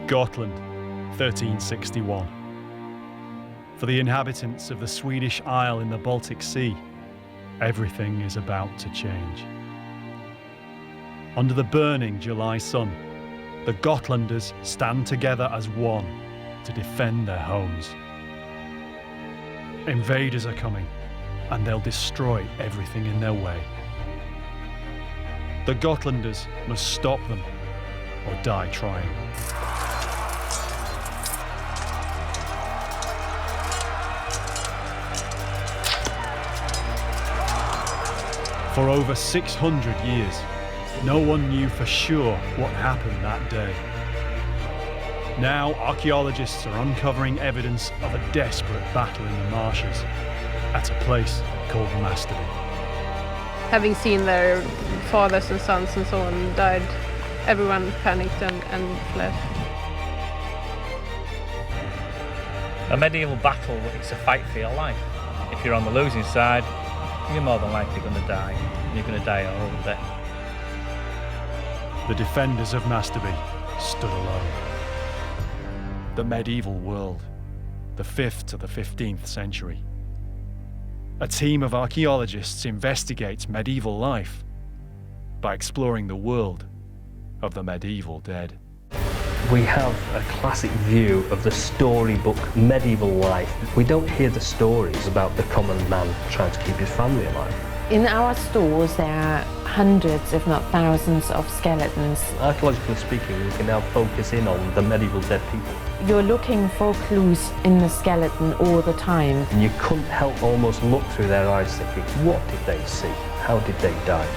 Gotland, 1361. For the inhabitants of the Swedish Isle in the Baltic Sea, everything is about to change. Under the burning July sun, the Gotlanders stand together as one to defend their homes. Invaders are coming, and they'll destroy everything in their way. The Gotlanders must stop them or die trying. For over 600 years, no one knew for sure what happened that day. Now, archaeologists are uncovering evidence of a desperate battle in the marshes at a place called Mästerby. Having seen their fathers and sons and so on died, everyone panicked and fled. A medieval battle is a fight for your life. If you're on the losing side, you're more than likely going to die. You're going to die all over it. The defenders of Mästerby stood alone. The medieval world, the 5th to the 15th century. A team of archaeologists investigates medieval life by exploring the world of the medieval dead. We have a classic view of the storybook medieval life. We don't hear the stories about the common man trying to keep his family alive. In our stores there are hundreds, if not thousands, of skeletons. Archaeologically speaking, we can now focus in on the medieval dead people. You're looking for clues in the skeleton all the time. And you couldn't help almost look through their eyes thinking, what did they see? How did they die?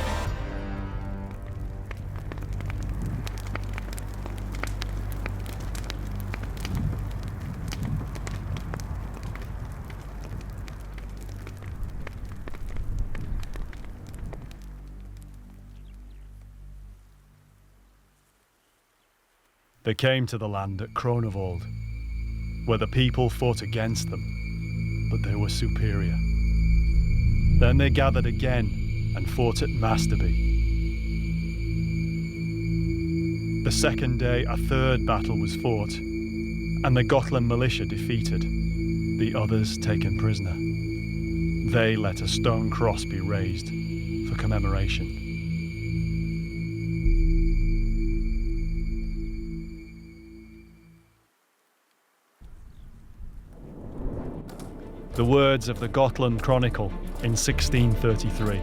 They came to the land at Chronicle, where the people fought against them, but they were superior. Then they gathered again and fought at Mästerby. The second day, a third battle was fought, and the Gotland militia defeated, the others taken prisoner. They let a stone cross be raised for commemoration. The words of the Gotland Chronicle in 1633.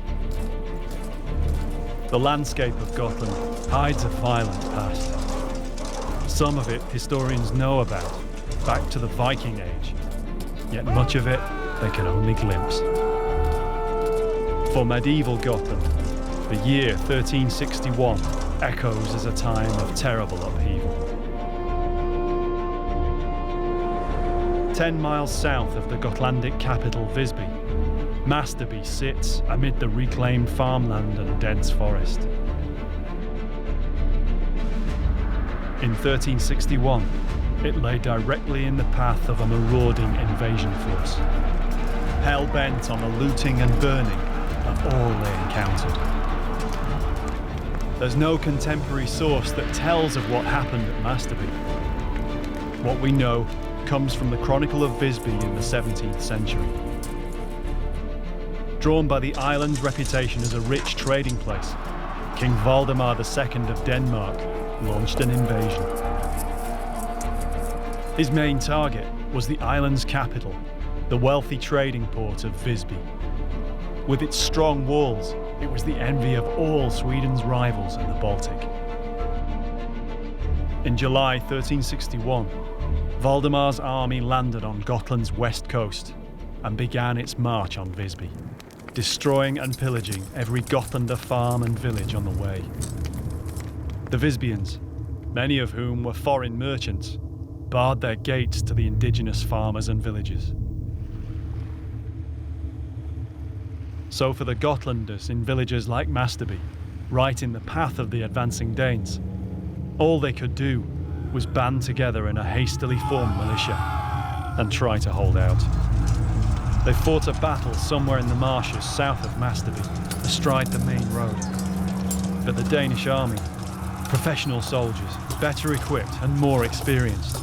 The landscape of Gotland hides a violent past. Some of it historians know about, back to the Viking Age, yet much of it they can only glimpse. For medieval Gotland, the year 1361 echoes as a time of terrible upheaval. 10 miles south of the Gotlandic capital Visby, Mästerby sits amid the reclaimed farmland and dense forest. In 1361, it lay directly in the path of a marauding invasion force, hell-bent on the looting and burning of all they encountered. There's no contemporary source that tells of what happened at Mästerby. What we know comes from the Chronicle of Visby in the 17th century. Drawn by the island's reputation as a rich trading place, King Valdemar II of Denmark launched an invasion. His main target was the island's capital, the wealthy trading port of Visby. With its strong walls, it was the envy of all Sweden's rivals in the Baltic. In July 1361, Valdemar's army landed on Gotland's west coast and began its march on Visby, destroying and pillaging every Gotlander farm and village on the way. The Visbians, many of whom were foreign merchants, barred their gates to the indigenous farmers and villagers. So for the Gotlanders in villages like Mästerby, right in the path of the advancing Danes, all they could do was band together in a hastily formed militia and try to hold out. They fought a battle somewhere in the marshes south of Mästerby, astride the main road. But the Danish army, professional soldiers, better equipped and more experienced,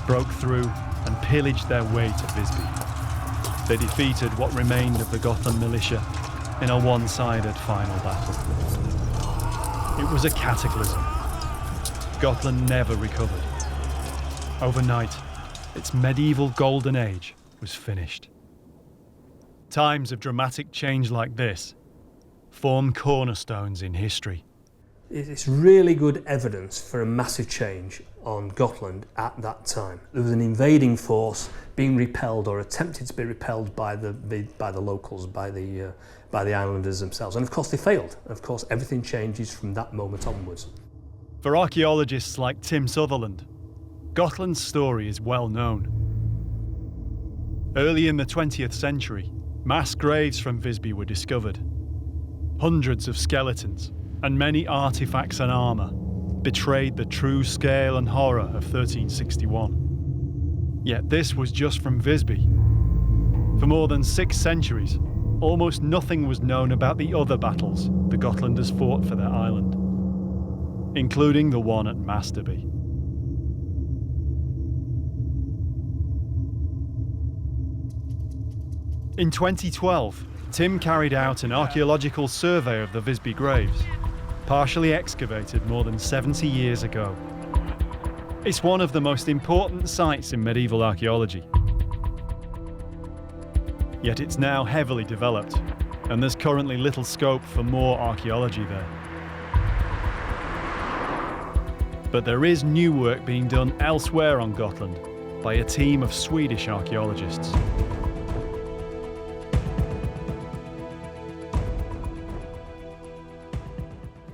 broke through and pillaged their way to Visby. They defeated what remained of the Gotland militia in a one-sided final battle. It was a cataclysm. Gotland never recovered. Overnight, its medieval golden age was finished. Times of dramatic change like this form cornerstones in history. It's really good evidence for a massive change on Gotland at that time. There was an invading force being repelled or attempted to be repelled by the locals, by the islanders themselves, and of course they failed. Of course, everything changes from that moment onwards. For archaeologists like Tim Sutherland, Gotland's story is well known. Early in the 20th century, mass graves from Visby were discovered. Hundreds of skeletons and many artifacts and armour betrayed the true scale and horror of 1361. Yet this was just from Visby. For more than 6 centuries, almost nothing was known about the other battles the Gotlanders fought for their island, including the one at Mästerby. In 2012, Tim carried out an archaeological survey of the Visby graves, partially excavated more than 70 years ago. It's one of the most important sites in medieval archaeology. Yet it's now heavily developed, and there's currently little scope for more archaeology there. But there is new work being done elsewhere on Gotland by a team of Swedish archaeologists.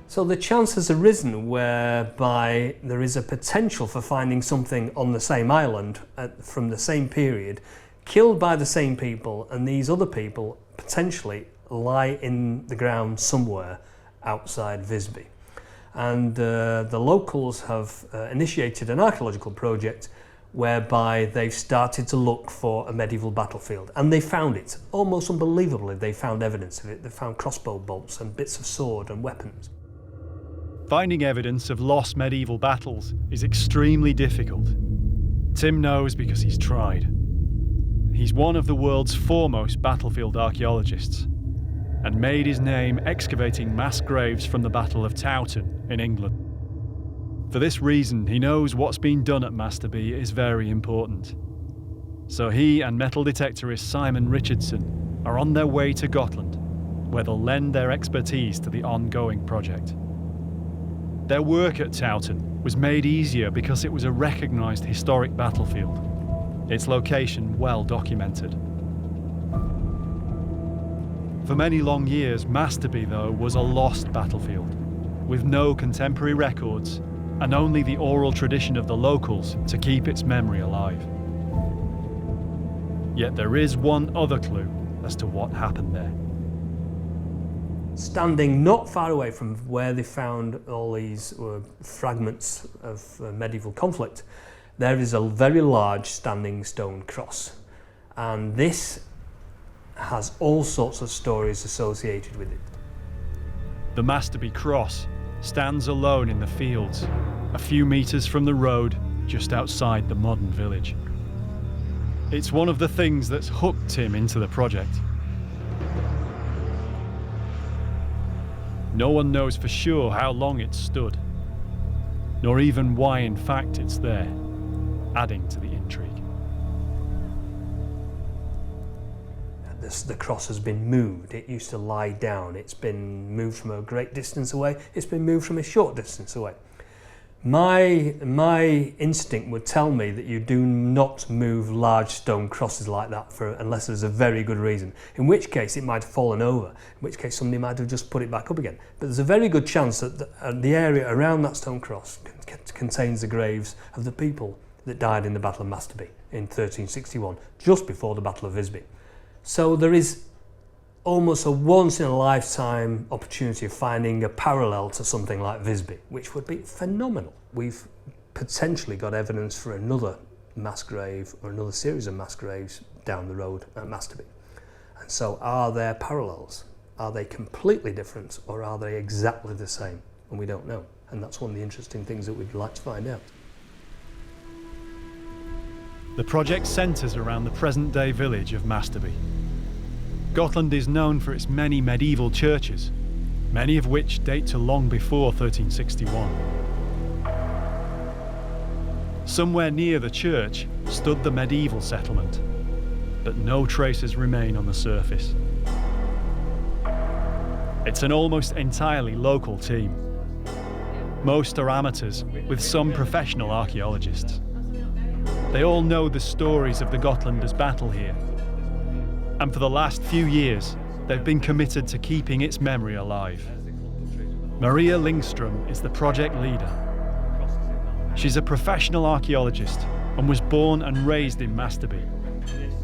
So the chance has arisen whereby there is a potential for finding something on the same island from the same period, killed by the same people, and these other people potentially lie in the ground somewhere outside Visby. And the locals have initiated an archaeological project whereby they've started to look for a medieval battlefield, and they found it. Almost unbelievably, they found evidence of it. They found crossbow bolts and bits of sword and weapons. Finding evidence of lost medieval battles is extremely difficult. Tim knows because he's tried. He's one of the world's foremost battlefield archaeologists and made his name excavating mass graves from the Battle of Towton in England. For this reason, he knows what's been done at Mästerby is very important. So he and metal detectorist Simon Richardson are on their way to Gotland, where they'll lend their expertise to the ongoing project. Their work at Towton was made easier because it was a recognised historic battlefield, its location well documented. For many long years, Mästerby, though, was a lost battlefield, with no contemporary records and only the oral tradition of the locals to keep its memory alive. Yet there is one other clue as to what happened there. Standing not far away from where they found all these fragments of medieval conflict, there is a very large standing stone cross. And this has all sorts of stories associated with it. The Mästerby cross stands alone in the fields, a few metres from the road just outside the modern village. It's one of the things that's hooked him into the project. No one knows for sure how long it stood, nor even why in fact it's there, adding to the intrigue. The cross has been moved. It used to lie down. It's been moved from a great distance away. It's been moved from a short distance away. My instinct would tell me that you do not move large stone crosses like that unless there's a very good reason, in which case it might have fallen over, in which case somebody might have just put it back up again. But there's a very good chance that the area around that stone cross contains the graves of the people that died in the Battle of Mästerby in 1361, just before the Battle of Visby. So there is almost a once-in-a-lifetime opportunity of finding a parallel to something like Visby, which would be phenomenal. We've potentially got evidence for another mass grave or another series of mass graves down the road at Mästerby. And so are there parallels? Are they completely different or are they exactly the same? And we don't know. And that's one of the interesting things that we'd like to find out. The project centres around the present-day village of Mästerby. Gotland is known for its many medieval churches, many of which date to long before 1361. Somewhere near the church stood the medieval settlement, but no traces remain on the surface. It's an almost entirely local team. Most are amateurs, with some professional archaeologists. They all know the stories of the Gotlanders' battle here, and for the last few years, they've been committed to keeping its memory alive. Maria Lyngstrom is the project leader. She's a professional archaeologist and was born and raised in Mästerby,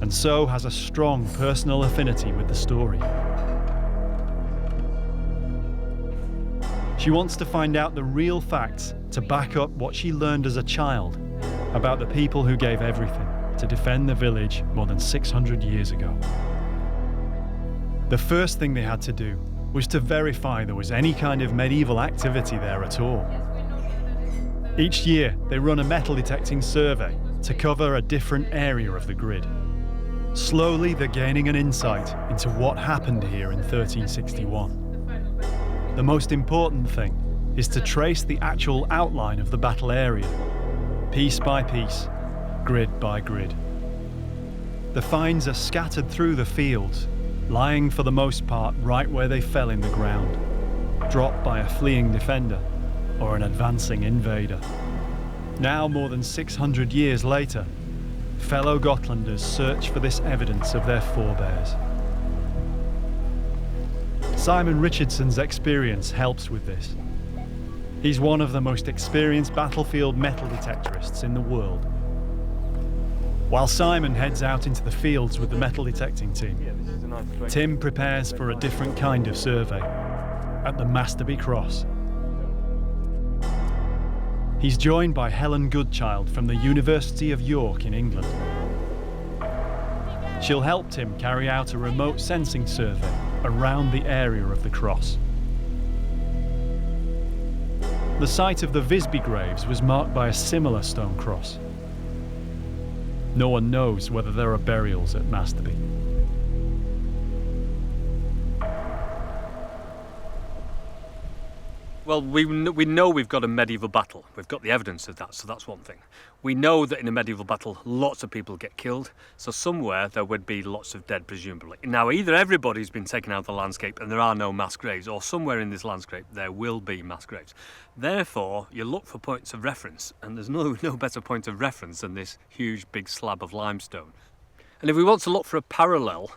and so has a strong personal affinity with the story. She wants to find out the real facts to back up what she learned as a child about the people who gave everything to defend the village more than 600 years ago. The first thing they had to do was to verify there was any kind of medieval activity there at all. Each year, they run a metal detecting survey to cover a different area of the grid. Slowly, they're gaining an insight into what happened here in 1361. The most important thing is to trace the actual outline of the battle area, piece by piece, grid by grid. The finds are scattered through the fields, lying for the most part right where they fell in the ground, dropped by a fleeing defender or an advancing invader. Now, more than 600 years later, fellow Gotlanders search for this evidence of their forebears. Simon Richardson's experience helps with this. He's one of the most experienced battlefield metal detectorists in the world. While Simon heads out into the fields with the metal detecting team, Tim prepares for a different kind of survey at the Mästerby Cross. He's joined by Helen Goodchild from the University of York in England. She'll help Tim carry out a remote sensing survey around the area of the cross. The site of the Visby graves was marked by a similar stone cross. No one knows whether there are burials at Mästerby. Well, we know we've got a medieval battle. We've got the evidence of that, so that's one thing. We know that in a medieval battle, lots of people get killed, so somewhere there would be lots of dead, presumably. Now, either everybody's been taken out of the landscape and there are no mass graves, or somewhere in this landscape there will be mass graves. Therefore, you look for points of reference, and there's no better point of reference than this huge big slab of limestone. And if we want to look for a parallel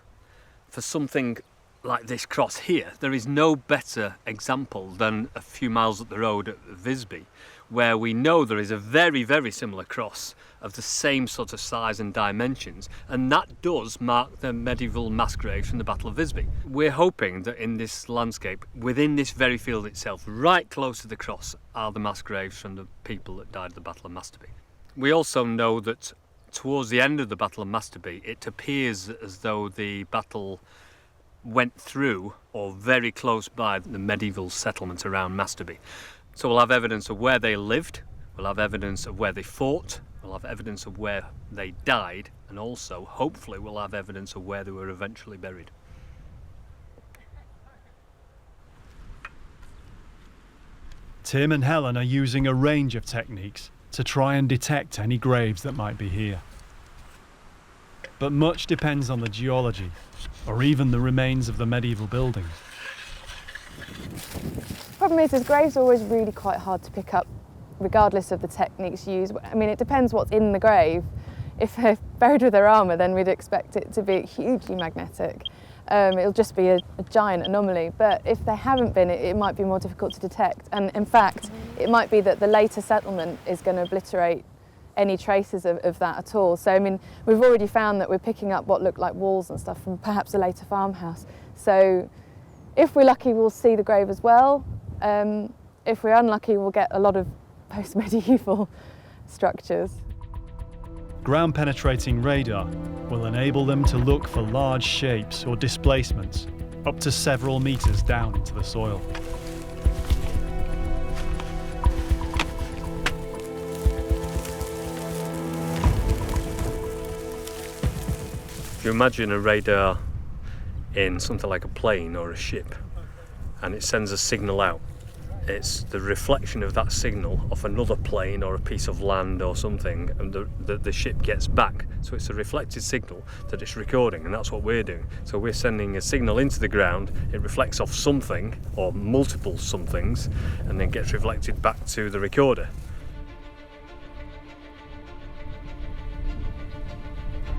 for something like this cross here, there is no better example than a few miles up the road at Visby, where we know there is a very, very similar cross of the same sort of size and dimensions, and that does mark the medieval mass graves from the Battle of Visby. We're hoping that in this landscape, within this very field itself, right close to the cross, are the mass graves from the people that died at the Battle of Mästerby. We also know that towards the end of the Battle of Mästerby, it appears as though the battle went through or very close by the medieval settlement around Mästerby. So we'll have evidence of where they lived, we'll have evidence of where they fought, we'll have evidence of where they died, and also, hopefully, we'll have evidence of where they were eventually buried. Tim and Helen are using a range of techniques to try and detect any graves that might be here. But much depends on the geology, or even the remains of the medieval buildings. The problem is graves are always really quite hard to pick up, regardless of the techniques used. I mean, it depends what's in the grave. If they're buried with their armour, then we'd expect it to be hugely magnetic. It'll just be a giant anomaly. But if they haven't been, it might be more difficult to detect. And in fact, it might be that the later settlement is going to obliterate any traces of that at all. So, I mean, we've already found that we're picking up what look like walls and stuff from perhaps a later farmhouse. So, if we're lucky, we'll see the grave as well. If we're unlucky, we'll get a lot of post-medieval structures. Ground-penetrating radar will enable them to look for large shapes or displacements up to several metres down into the soil. you imagine a radar in something like a plane or a ship, and it sends a signal out, it's the reflection of that signal off another plane or a piece of land or something, and the ship gets back. So it's a reflected signal that it's recording, and that's what we're doing. So we're sending a signal into the ground, it reflects off something or multiple somethings, and then gets reflected back to the recorder.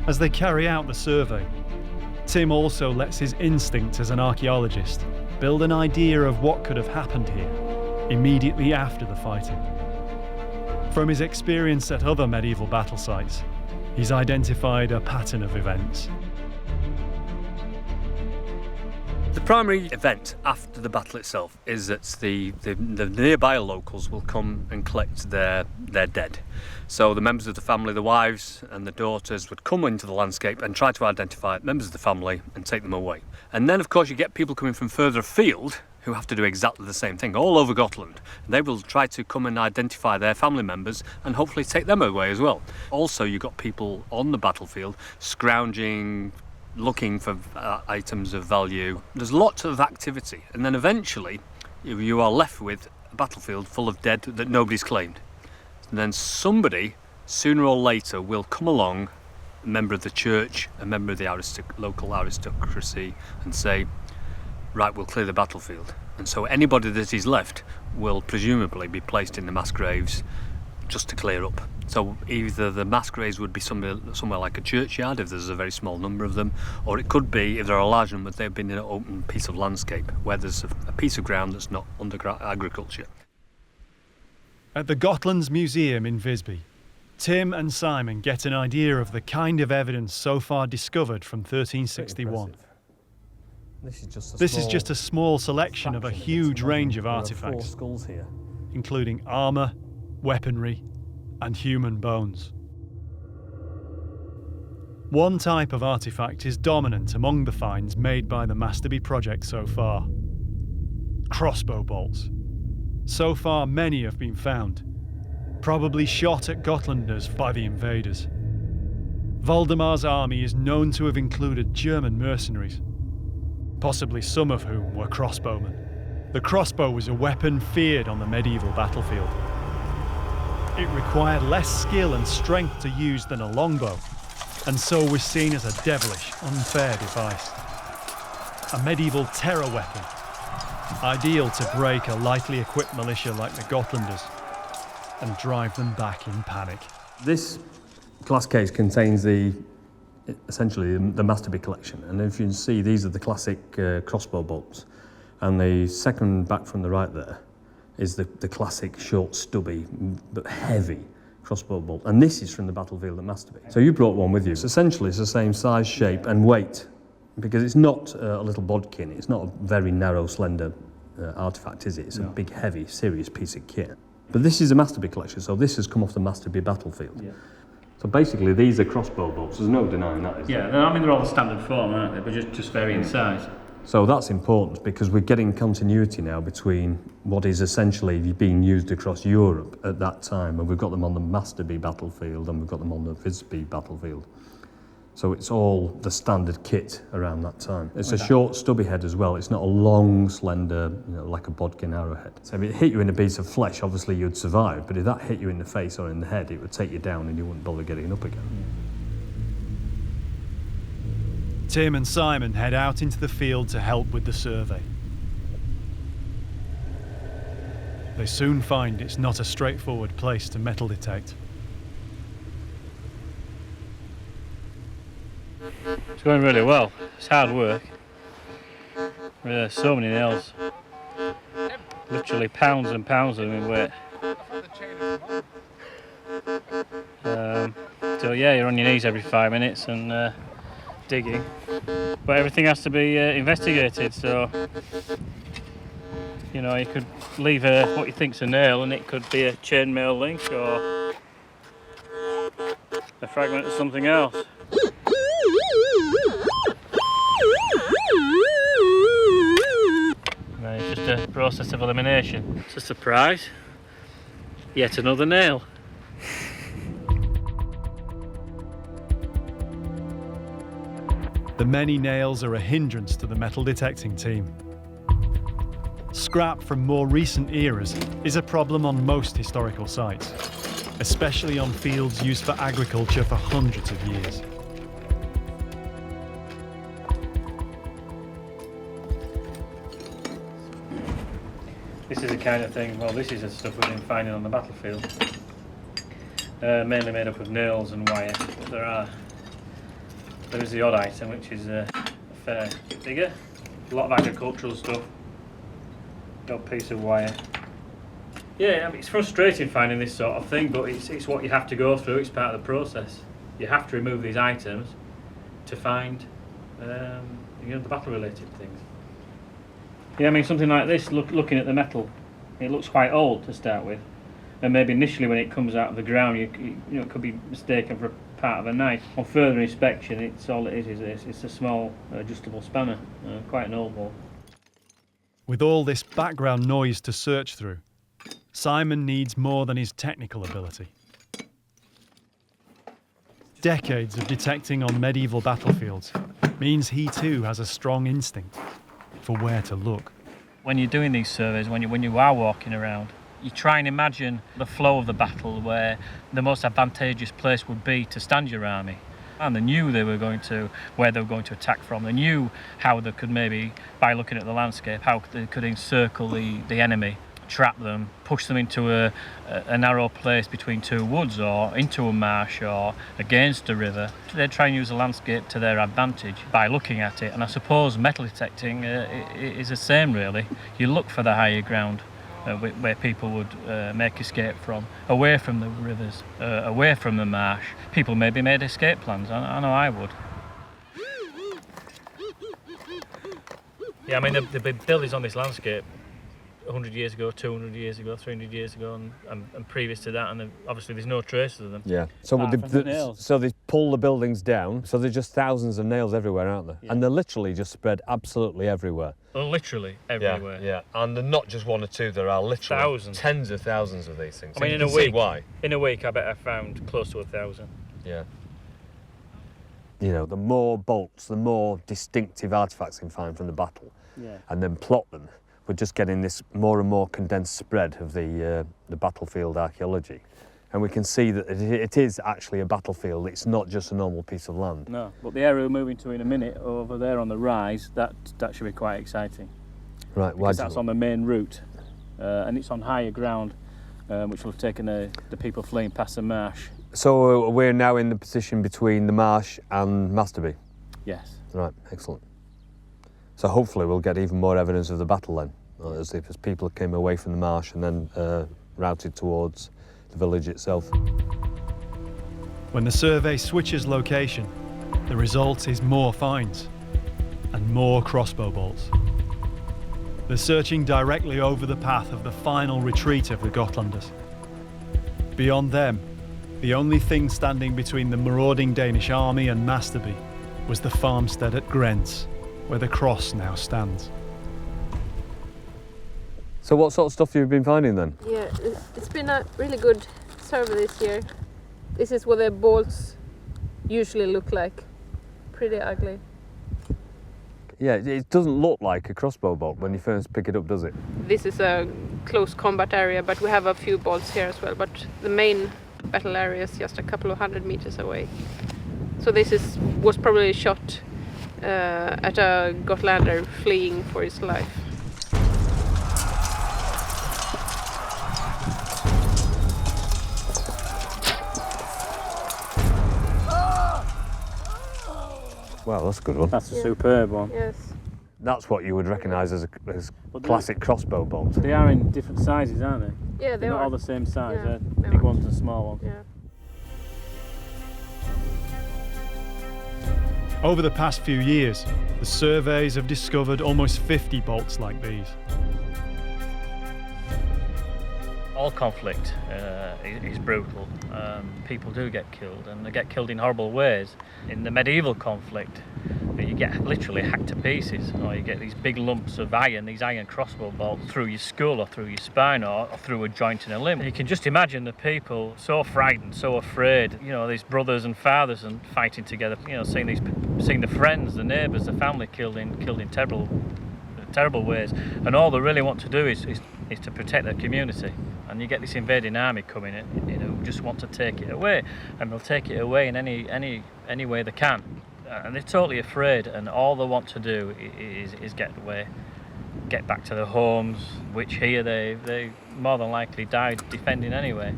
As they carry out the survey, Tim also lets his instinct as an archaeologist build an idea of what could have happened here immediately after the fighting. From his experience at other medieval battle sites, he's identified a pattern of events. The primary event after the battle itself is that the nearby locals will come and collect their dead. So the members of the family, the wives and the daughters, would come into the landscape and try to identify members of the family and take them away. And then of course you get people coming from further afield who have to do exactly the same thing all over Gotland. They will try to come and identify their family members and hopefully take them away as well. Also you've got people on the battlefield scrounging, looking for items of value. There's lots of activity, and then eventually you are left with a battlefield full of dead that nobody's claimed. And then somebody, sooner or later, will come along, a member of the church, a member of the local aristocracy, and say, right, we'll clear the battlefield. And so anybody that is left will presumably be placed in the mass graves just to clear up. So either the mass graves would be somewhere like a churchyard if there's a very small number of them, or it could be, if there are a large number, they've been in an open piece of landscape where there's a piece of ground that's not under agriculture. At the Gotland's Museum in Visby, Tim and Simon get an idea of the kind of evidence so far discovered from 1361. This is just a small selection of a huge range of artifacts, Here. including armour, weaponry and human bones. One type of artifact is dominant among the finds made by the Mästerby project so far: crossbow bolts. So far many have been found, probably shot at Gotlanders by the invaders. Valdemar's army is known to have included German mercenaries, possibly some of whom were crossbowmen. The crossbow was a weapon feared on the medieval battlefield. It required less skill and strength to use than a longbow, and so was seen as a devilish, unfair device. A medieval terror weapon, ideal to break a lightly equipped militia like the Gotlanders and drive them back in panic. This glass case contains essentially the Mästerby collection, and if you can see, these are the classic crossbow bolts, and the second back from the right there is the classic short, stubby but heavy crossbow bolt, and this is from the battlefield at Mästerby. So you brought one with you. It's essentially the same size, shape and weight, because it's not a little bodkin, it's not a very narrow, slender artefact, is it? It's a big, heavy, serious piece of kit. But this is a Mästerby collection, so this has come off the Mästerby battlefield. Yeah. So basically these are crossbow bolts, there's no denying that, is there? Yeah, I mean they're all the standard form, aren't they? But just varying size. So that's important because we're getting continuity now between what is essentially being used across Europe at that time, and we've got them on the Mästerby battlefield and we've got them on the Visby battlefield. So it's all the standard kit around that time. It's a short, stubby head as well. It's not a long, slender, like a bodkin arrowhead. So if it hit you in a piece of flesh, obviously you'd survive, but if that hit you in the face or in the head, it would take you down and you wouldn't bother getting up again. Tim and Simon head out into the field to help with the survey. They soon find it's not a straightforward place to metal detect. It's going really well. It's hard work. There's so many nails. Literally pounds and pounds of them in weight. So yeah, you're on your knees every 5 minutes and digging. But everything has to be investigated, so you could leave what you think's a nail and it could be a chainmail link or a fragment of something else. And it's just a process of elimination. It's a surprise. Yet another nail. The many nails are a hindrance to the metal detecting team. Scrap from more recent eras is a problem on most historical sites, especially on fields used for agriculture for hundreds of years. This is the kind of thing, well, this is the stuff we've been finding on the battlefield. Mainly made up of nails and wire. There is the odd item, which is a fair bigger. A lot of agricultural stuff. Got a piece of wire. Yeah, I mean, it's frustrating finding this sort of thing, but it's what you have to go through. It's part of the process. You have to remove these items to find, the battle-related things. Yeah, I mean, something like this, looking at the metal, it looks quite old to start with. And maybe initially when it comes out of the ground, you know, it could be mistaken for a part of a knife. On further inspection, it's all it is it's a small adjustable spanner, quite an old one. With all this background noise to search through, Simon needs more than his technical ability. Decades of detecting on medieval battlefields means he too has a strong instinct for where to look. When you're doing these surveys, when you are walking around, you try and imagine the flow of the battle, where the most advantageous place would be to stand your army. And they knew where they were going to attack from. They knew how they could maybe, by looking at the landscape, how they could encircle the enemy, trap them, push them into a narrow place between two woods or into a marsh or against a river. They'd try and use the landscape to their advantage by looking at it. And I suppose metal detecting is the same, really. You look for the higher ground where people would make escape from, away from the rivers, away from the marsh. People maybe made escape plans. I know I would. Yeah, I mean, there've been buildings on this landscape 100 years ago, 200 years ago, 300 years ago, and previous to that, and obviously there's no traces of them. Yeah. So they pull the buildings down, so there's just thousands of nails everywhere, aren't there? Yeah. And they're literally just spread absolutely everywhere. Literally everywhere. Yeah. And they're not just one or two, there are literally thousands. Tens of thousands of these things. I mean, in a week I bet I found close to 1,000. Yeah. You know, the more bolts, the more distinctive artefacts you can find from the battle, and then plot them. We're just getting this more and more condensed spread of the battlefield archaeology. And we can see that it is actually a battlefield. It's not just a normal piece of land. No, but the area we're moving to in a minute, over there on the rise, that should be quite exciting. Right, because that's on the main route, and it's on higher ground, which will have taken the people fleeing past the marsh. So we're now in the position between the marsh and Mästerby? Yes. Right, excellent. So hopefully we'll get even more evidence of the battle then, as people came away from the marsh and then routed towards the village itself. When the survey switches location, the result is more finds and more crossbow bolts. They're searching directly over the path of the final retreat of the Gotlanders. Beyond them, the only thing standing between the marauding Danish army and Mästerby was the farmstead at Grens, where the cross now stands. So what sort of stuff have you been finding then? Yeah, it's been a really good survey this year. This is what the bolts usually look like. Pretty ugly. Yeah, it doesn't look like a crossbow bolt when you first pick it up, does it? This is a close combat area, but we have a few bolts here as well. But the main battle area is just a couple of 100 meters away. So this was probably shot at a Gotlander fleeing for his life. Wow, that's a good one. That's a superb one. Yes. That's what you would recognise as classic crossbow bolt. They are in different sizes, aren't they? Yeah, They're not all the same size. Yeah, They're big ones and small ones. Yeah. Over the past few years, the surveys have discovered almost 50 bolts like these. All conflict is brutal. People do get killed, and they get killed in horrible ways. In the medieval conflict, you get literally hacked to pieces, or you get these big lumps of iron, these iron crossbow bolts through your skull or through your spine or through a joint in a limb. You can just imagine the people so frightened, so afraid, you know, these brothers and fathers and fighting together, you know, seeing the friends, the neighbours, the family killed in terrible ways, and all they really want to do is to protect their community. And you get this invading army coming in, you know, who just want to take it away, and they'll take it away in any way they can. And they're totally afraid, and all they want to do is get away, get back to their homes, which here they more than likely died defending anyway.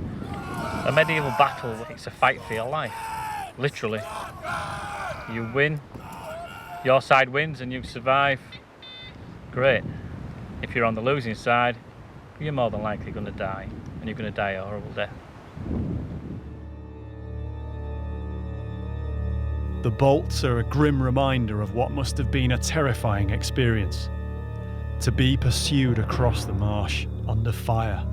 A medieval battle, it's a fight for your life, literally. You win, your side wins and you survive, great. If you're on the losing side, you're more than likely going to die, and you're going to die a horrible death. The bolts are a grim reminder of what must have been a terrifying experience. To be pursued across the marsh, under fire.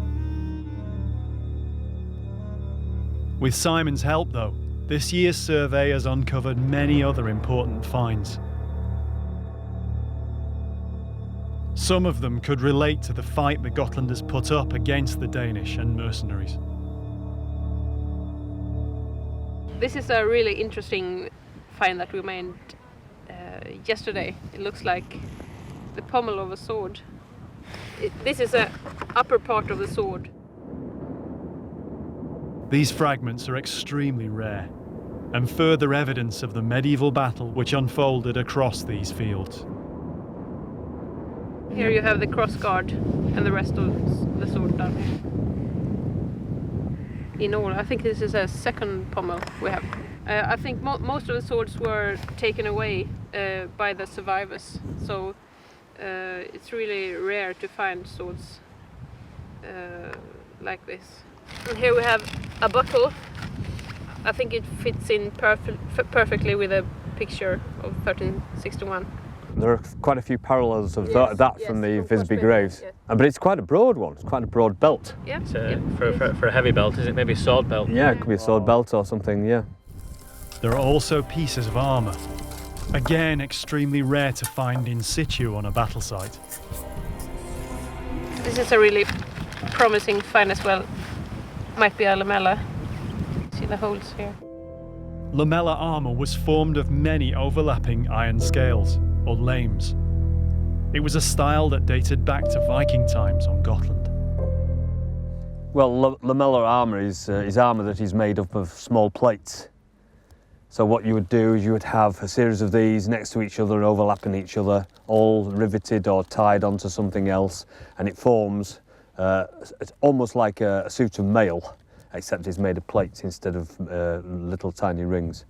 With Simon's help though, this year's survey has uncovered many other important finds. Some of them could relate to the fight the Gotlanders put up against the Danish and mercenaries. This is a really interesting find that we made yesterday. It looks like the pommel of a sword. This is the upper part of the sword. These fragments are extremely rare, and further evidence of the medieval battle which unfolded across these fields. Here you have the crossguard and the rest of the sword down here. In all, I think this is a second pommel we have. I think most of the swords were taken away by the survivors, so it's really rare to find swords like this. And here we have a buckle. I think it fits in perfectly with a picture of 1361. There are quite a few parallels of that from the Visby graves. Yes. But it's quite a broad one, it's quite a broad belt. Yeah. For a heavy belt, is it maybe a sword belt? Yeah, it could be a sword belt or something, yeah. There are also pieces of armour, again extremely rare to find in situ on a battle site. This is a really promising find as well. Might be a lamella. See the holes here. Lamella armour was formed of many overlapping iron scales, or lames. It was a style that dated back to Viking times on Gotland. Well, lamellar armour is armour that is made up of small plates. So what you would do is you would have a series of these next to each other, overlapping each other, all riveted or tied onto something else, and it forms it's almost like a suit of mail, except it's made of plates instead of little tiny rings.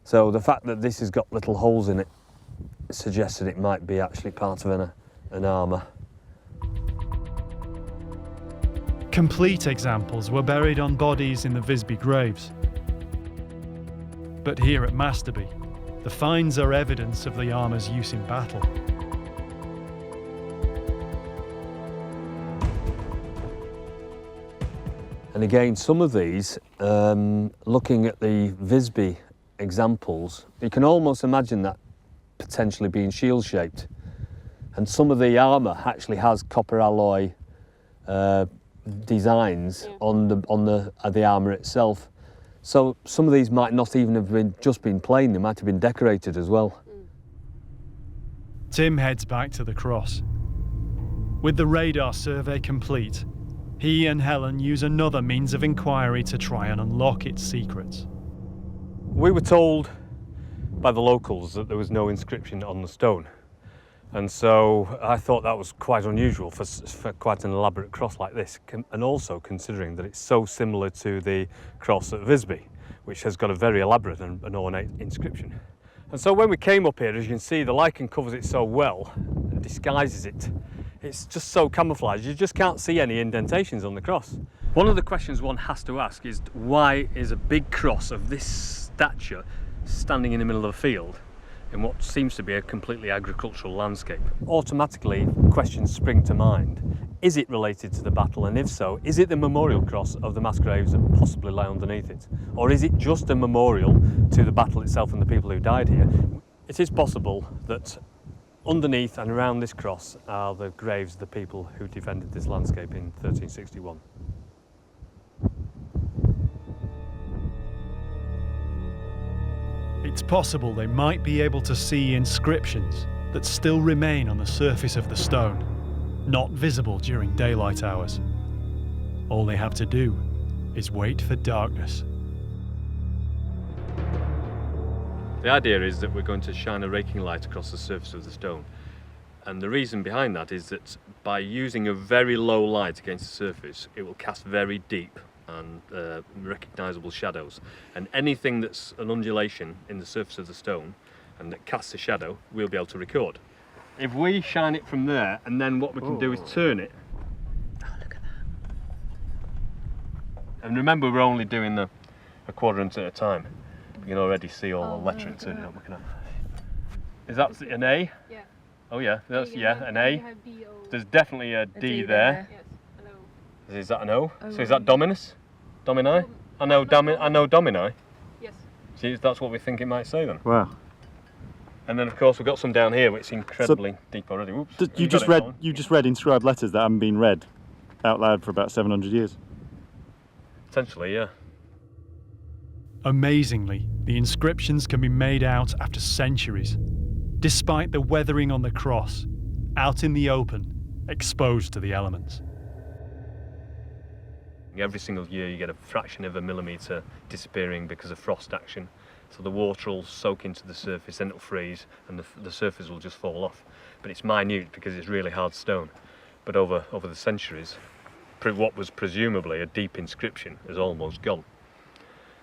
So the fact that this has got little holes in it suggests that it might be actually part of an armour. Complete examples were buried on bodies in the Visby graves. But here at Mästerby, the finds are evidence of the armour's use in battle. And again, some of these, looking at the Visby examples, you can almost imagine that potentially being shield-shaped. And some of the armour actually has copper alloy designs on the armour itself. So some of these might not even have just been plain, they might have been decorated as well. Tim heads back to the cross. With the radar survey complete, he and Helen use another means of inquiry to try and unlock its secrets. We were told by the locals that there was no inscription on the stone. And so I thought that was quite unusual for quite an elaborate cross like this, and also considering that it's so similar to the cross at Visby, which has got a very elaborate and ornate inscription. And so when we came up here, as you can see, the lichen covers it so well and disguises it. It's just so camouflaged, you just can't see any indentations on the cross. One of the questions one has to ask is, why is a big cross of this stature standing in the middle of a field in what seems to be a completely agricultural landscape? Automatically, questions spring to mind. Is it related to the battle, and if so, is it the memorial cross of the mass graves that possibly lie underneath it? Or is it just a memorial to the battle itself and the people who died here? It is possible that underneath and around this cross are the graves of the people who defended this landscape in 1361. It's possible they might be able to see inscriptions that still remain on the surface of the stone, not visible during daylight hours. All they have to do is wait for darkness. The idea is that we're going to shine a raking light across the surface of the stone. And the reason behind that is that by using a very low light against the surface, it will cast very deep and recognisable shadows. And anything that's an undulation in the surface of the stone and that casts a shadow, we'll be able to record. If we shine it from there, and then what we can do is turn it. Oh, look at that. And remember, we're only doing a quadrant at a time. You can already see all the lettering turning up. Is that an A? Yeah. Oh yeah, that's an A. There's definitely a D there. Yes. Hello. Is that an O? So is that Dominus? Domini? I know Domini. Yes. See, that's what we think it might say then. Wow. And then of course we've got some down here which is incredibly deep already. Whoops. You just read inscribed letters that haven't been read out loud for about 700 years. Potentially, yeah. Amazingly, the inscriptions can be made out after centuries, despite the weathering on the cross, out in the open, exposed to the elements. Every single year you get a fraction of a millimetre disappearing because of frost action. So the water will soak into the surface, then it'll freeze, and the surface will just fall off. But it's minute because it's really hard stone. But over the centuries, what was presumably a deep inscription is almost gone.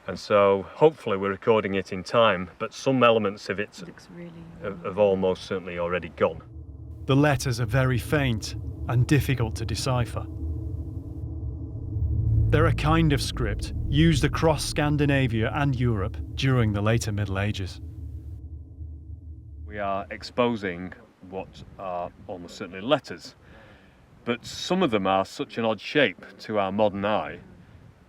And so hopefully we're recording it in time, but some elements of it have almost certainly already gone. The letters are very faint and difficult to decipher. They're a kind of script used across Scandinavia and Europe during the later Middle Ages. We are exposing what are almost certainly letters, but some of them are such an odd shape to our modern eye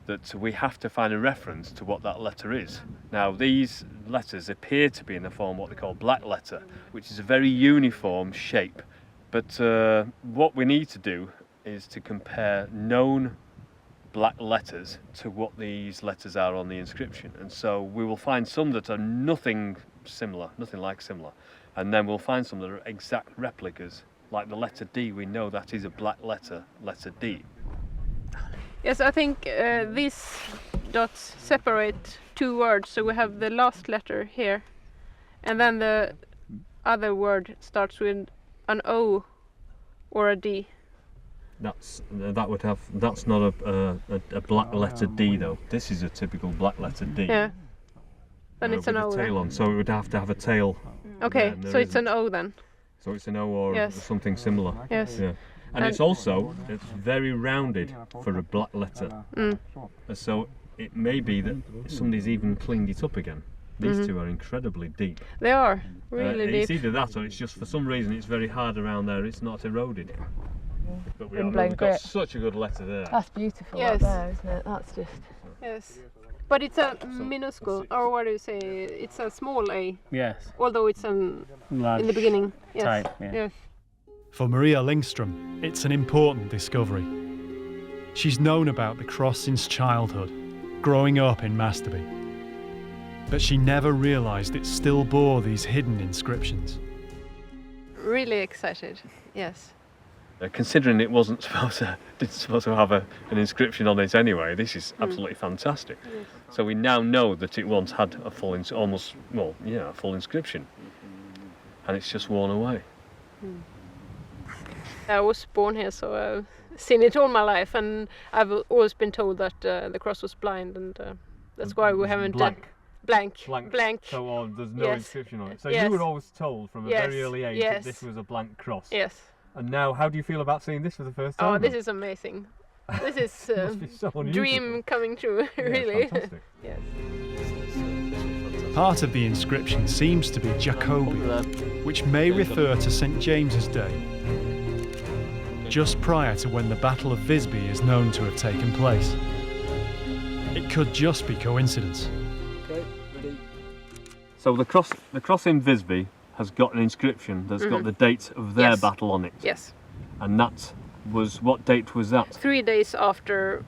that we have to find a reference to what that letter is. Now, these letters appear to be in the form what they call black letter, which is a very uniform shape. But what we need to do is to compare known black letters to what these letters are on the inscription. And so we will find some that are nothing like similar. And then we'll find some that are exact replicas, like the letter D. We know that is a black letter, letter D. Yes, I think these dots separate two words. So we have the last letter here, and then the other word starts with an O or a D. That's not a black letter D though. This is a typical black letter D. Yeah. Then it's an O. With a tail on, so it would have to have a tail. Okay, so it's an O then. So it's an O or something similar. Yes. Yeah. And it's very rounded for a black letter. So it may be that somebody's even cleaned it up again. These two are incredibly deep. They are really deep. It's either that or it's just for some reason it's very hard around there, it's not eroded. But we've got such a good letter there. That's beautiful Yes. up there, isn't it? That's just... Yes. But it's a minuscule, or what do you say? It's a small A. Yes. Although it's in Large the beginning. Yes. type, yeah. Yes. For Maria Lyngstrom, it's an important discovery. She's known about the cross since childhood, growing up in Mästerby. But she never realised it still bore these hidden inscriptions. Really excited. Yes. Considering it wasn't supposed to have an inscription on it anyway, this is absolutely fantastic. Yes. So we now know that it once had a full inscription, and it's just worn away. I was born here, so I've seen it all my life, and I've always been told that the cross was blind, and that's why we haven't Blank. Blank. So there's no Yes. inscription on it. So Yes. you were always told from a Yes. very early age Yes. that this was a blank cross. Yes. And now, how do you feel about seeing this for the first time? Oh, this is amazing. This is Must be so unusual. dream coming true, Yeah, really. fantastic. Yes. Part of the inscription seems to be Jacobi, which may refer to St. James's Day, just prior to when the Battle of Visby is known to have taken place. It could just be coincidence. Okay, ready. So the cross in Visby has got an inscription that's got the date of their battle on it. Yes. And that was, what date was that? 3 days after,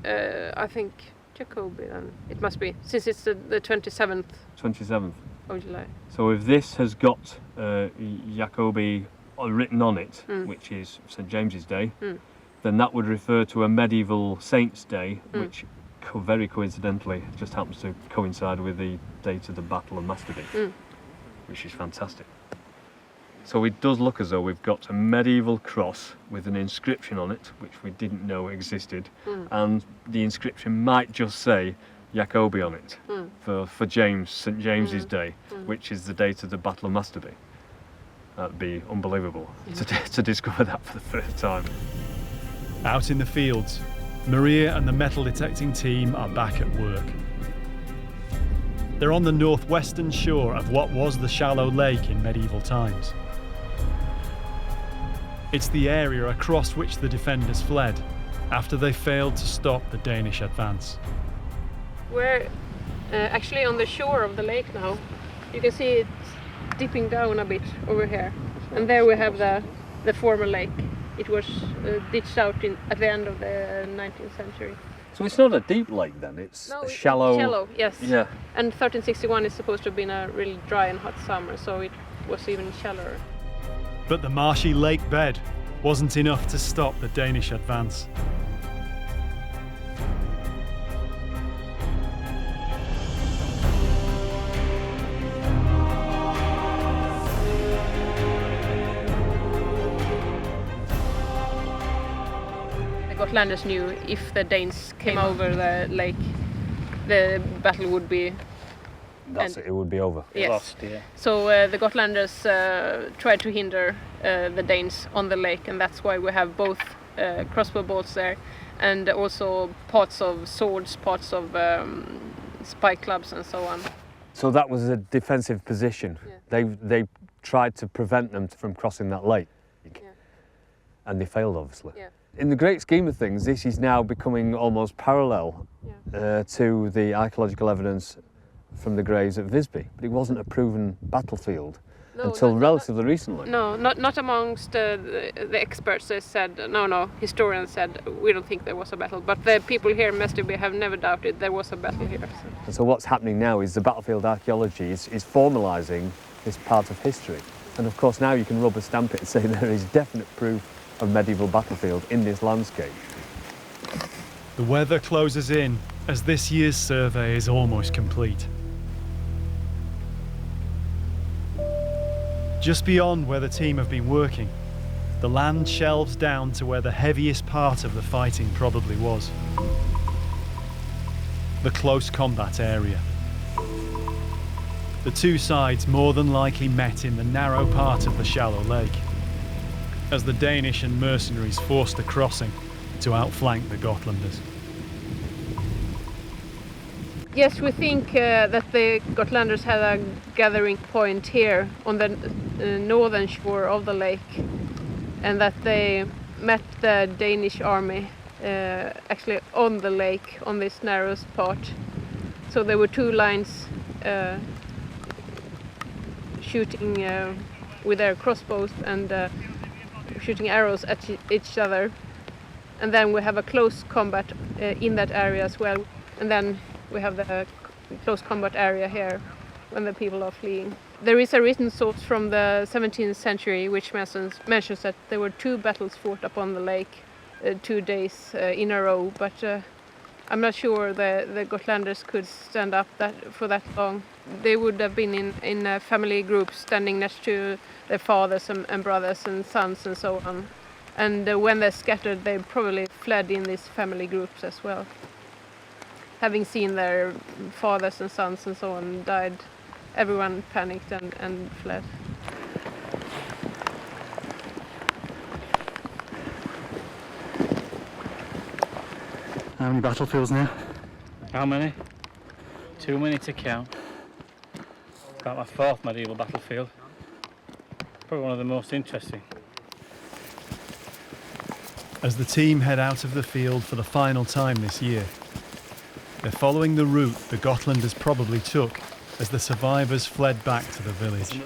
I think, Jacobi then. It must be, since it's the 27th 27th. of July. So if this has got Jacobi written on it, which is St James's Day, then that would refer to a medieval Saint's Day, which very coincidentally just happens to coincide with the date of the Battle of Mästerby, which is fantastic. So it does look as though we've got a medieval cross with an inscription on it, which we didn't know existed, and the inscription might just say Jacobi on it for James, St James's Day, which is the date of the Battle of Mästerby. That'd be unbelievable to discover that for the first time. Out in the fields, Maria and the metal detecting team are back at work. They're on the northwestern shore of what was the shallow lake in medieval times. It's the area across which the defenders fled after they failed to stop the Danish advance. We're actually on the shore of the lake now. You can see it dipping down a bit over here. And there we have the former lake. It was ditched out at the end of the 19th century. So it's not a deep lake then, it's a shallow... Shallow, yes. Yeah. And 1361 is supposed to have been a really dry and hot summer, so it was even shallower. But the marshy lake bed wasn't enough to stop the Danish advance. Gotlanders knew if the Danes came over the lake, the battle would be... That's it, it would be over. Yes. Lost, yeah. So the Gotlanders tried to hinder the Danes on the lake, and that's why we have both crossbow bolts there, and also parts of swords, parts of spike clubs and so on. So that was a defensive position. Yeah. They tried to prevent them from crossing that lake. Yeah. And they failed, obviously. Yeah. In the great scheme of things, this is now becoming almost parallel to the archaeological evidence from the graves at Visby, but it wasn't a proven battlefield until relatively recently. No, not amongst the experts. They said, no, historians said, we don't think there was a battle, but the people here in Mästerby have never doubted there was a battle here. So. And so what's happening now is the battlefield archaeology is formalising this part of history. And of course now you can rubber stamp it and say there is definite proof of medieval battlefield in this landscape. The weather closes in as this year's survey is almost complete. Just beyond where the team have been working, the land shelves down to where the heaviest part of the fighting probably was. The close combat area. The two sides more than likely met in the narrow part of the shallow lake, as the Danish and mercenaries forced a crossing to outflank the Gotlanders. Yes, we think that the Gotlanders had a gathering point here on the northern shore of the lake, and that they met the Danish army actually on the lake, on this narrowest part. So there were two lines shooting with their crossbows and shooting arrows at each other, and then we have a close combat in that area as well, and then we have the close combat area here when the people are fleeing. There is a written source from the 17th century which mentions that there were two battles fought upon the lake 2 days in a row, but I'm not sure the Gotlanders could stand up for that long. They would have been in family groups standing next to their fathers and brothers and sons and so on. And when they scattered, they probably fled in these family groups as well. Having seen their fathers and sons and so on died, everyone panicked and fled. How many battlefields now? How many? Too many to count. About my fourth medieval battlefield. Probably one of the most interesting. As the team head out of the field for the final time this year, they're following the route the Gotlanders probably took as the survivors fled back to the village.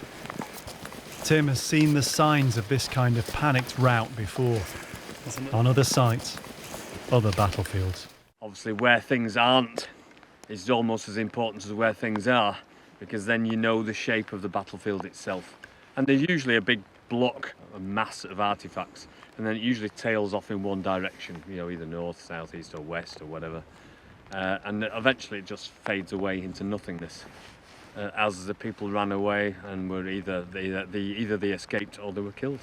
Tim has seen the signs of this kind of panicked rout before, on other sites, other battlefields. Obviously where things aren't is almost as important as where things are, because then you know the shape of the battlefield itself. And there's usually a big block, a mass of artefacts, and then it usually tails off in one direction, you know, either north, south, east or west or whatever. And eventually it just fades away into nothingness. As the people ran away and were either they escaped or they were killed.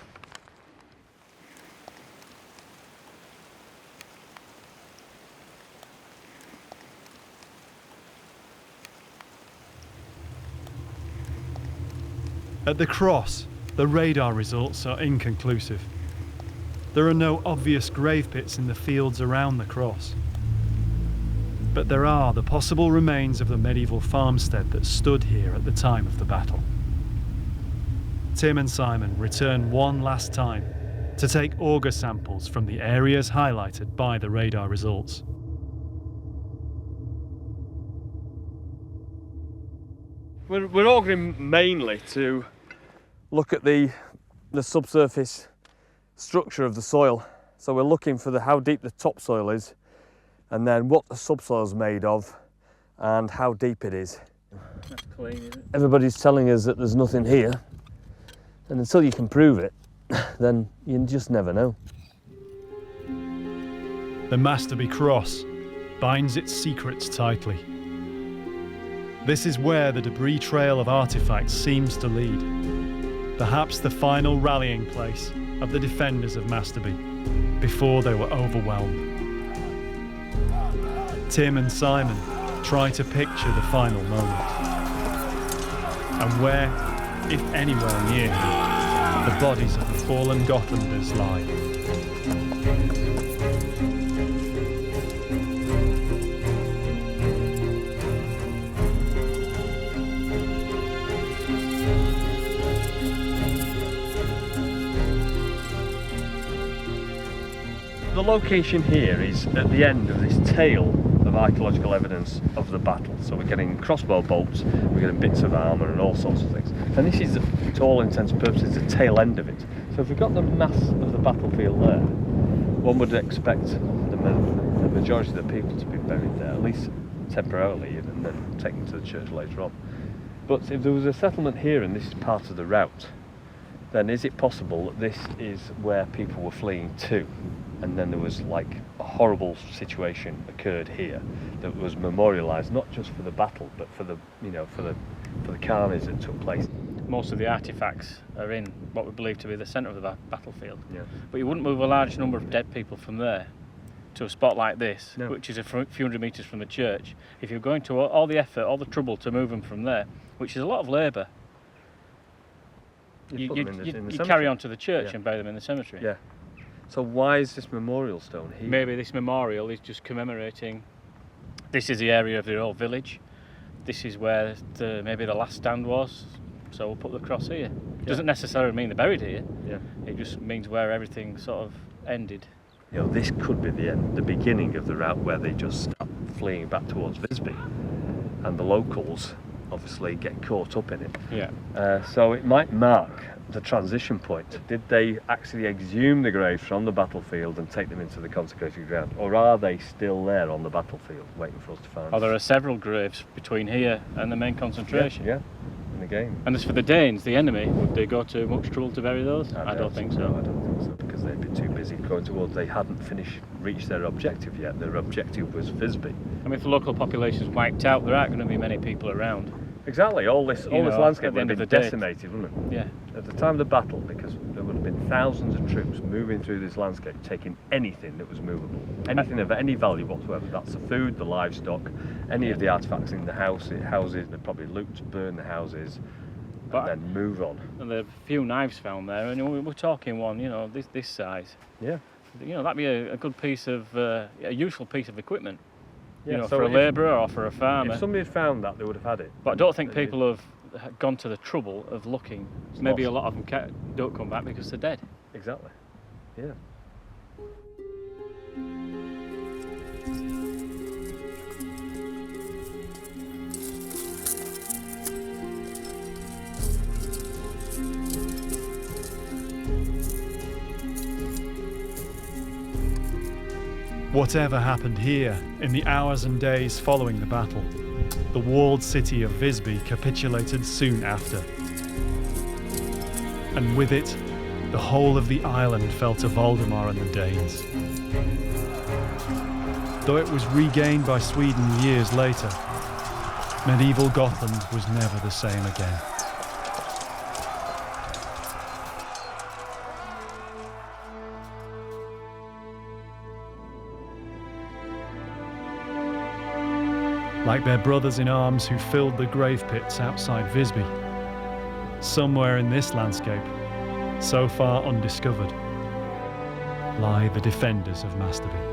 At the cross, the radar results are inconclusive. There are no obvious grave pits in the fields around the cross. But there are the possible remains of the medieval farmstead that stood here at the time of the battle. Tim and Simon return one last time to take auger samples from the areas highlighted by the radar results. We're augering mainly to look at the subsurface structure of the soil. So we're looking for how deep the topsoil is, and then what the subsoil is made of and how deep it is. That's clean, isn't it? Everybody's telling us that there's nothing here, and until you can prove it, then you just never know. The Mästerby cross binds its secrets tightly. This is where the debris trail of artifacts seems to lead. Perhaps the final rallying place of the defenders of Mästerby before they were overwhelmed. Tim and Simon try to picture the final moment. And where, if anywhere near here, the bodies of the fallen Gotlanders lie. The location here is at the end of this tail of archaeological evidence of the battle. So we're getting crossbow bolts, we're getting bits of armour and all sorts of things. And this is, to all intents and purposes, the tail end of it. So if we've got the mass of the battlefield there, one would expect the majority of the people to be buried there, at least temporarily, and then taken to the church later on. But if there was a settlement here and this is part of the route, then is it possible that this is where people were fleeing to? And then there was like a horrible situation occurred here that was memorialised not just for the battle, but for the for the carnage that took place. Most of the artefacts are in what we believe to be the centre of the battlefield. Yeah. But you wouldn't move a large number of dead people from there to a spot like this, No. which is a few hundred metres from the church. If you're going to all the effort, all the trouble to move them from there, which is a lot of labour, you carry on to the church Yeah. and bury them in the cemetery. Yeah. So why is this memorial stone here? Maybe this memorial is just commemorating, this is the area of the old village, this is where maybe the last stand was, so we'll put the cross here. It doesn't necessarily mean they're buried here, Yeah. it just means where everything sort of ended. You know, this could be the beginning of the route where they just start fleeing back towards Visby, and the locals obviously get caught up in it. Yeah. So it might mark the transition point. Did they actually exhume the graves from the battlefield and take them into the consecrated ground, or are they still there on the battlefield waiting for us to find? Oh, there are several graves between here and the main concentration. Yeah, in the game. And as for the Danes, the enemy, would they go to much trouble to bury those? I don't think so. No, I don't think so, because they'd be too busy going towards. They hadn't reached their objective yet. Their objective was Visby. I mean, if the local population's wiped out, there aren't going to be many people around. Exactly. All this landscape would have been decimated, wouldn't it? Yeah. At the time of the battle, because there would have been thousands of troops moving through this landscape, taking anything that was movable, anything of any value whatsoever. That's the food, the livestock, any of the artefacts in the houses. They'd probably loot, burn the houses, and then move on. And there are a few knives found there, and we're talking one, this size. Yeah. That'd be a good piece of, a useful piece of equipment. Yeah, so for a labourer or for a farmer. If somebody had found that, they would have had it. But I don't think people have gone to the trouble of looking. Maybe a lost. lot of them don't come back because they're dead. Exactly. Yeah. Whatever happened here in the hours and days following the battle, the walled city of Visby capitulated soon after. And with it, the whole of the island fell to Valdemar and the Danes. Though it was regained by Sweden years later, medieval Gotland was never the same again. Like their brothers in arms who filled the grave pits outside Visby, somewhere in this landscape, so far undiscovered, lie the defenders of Mästerby.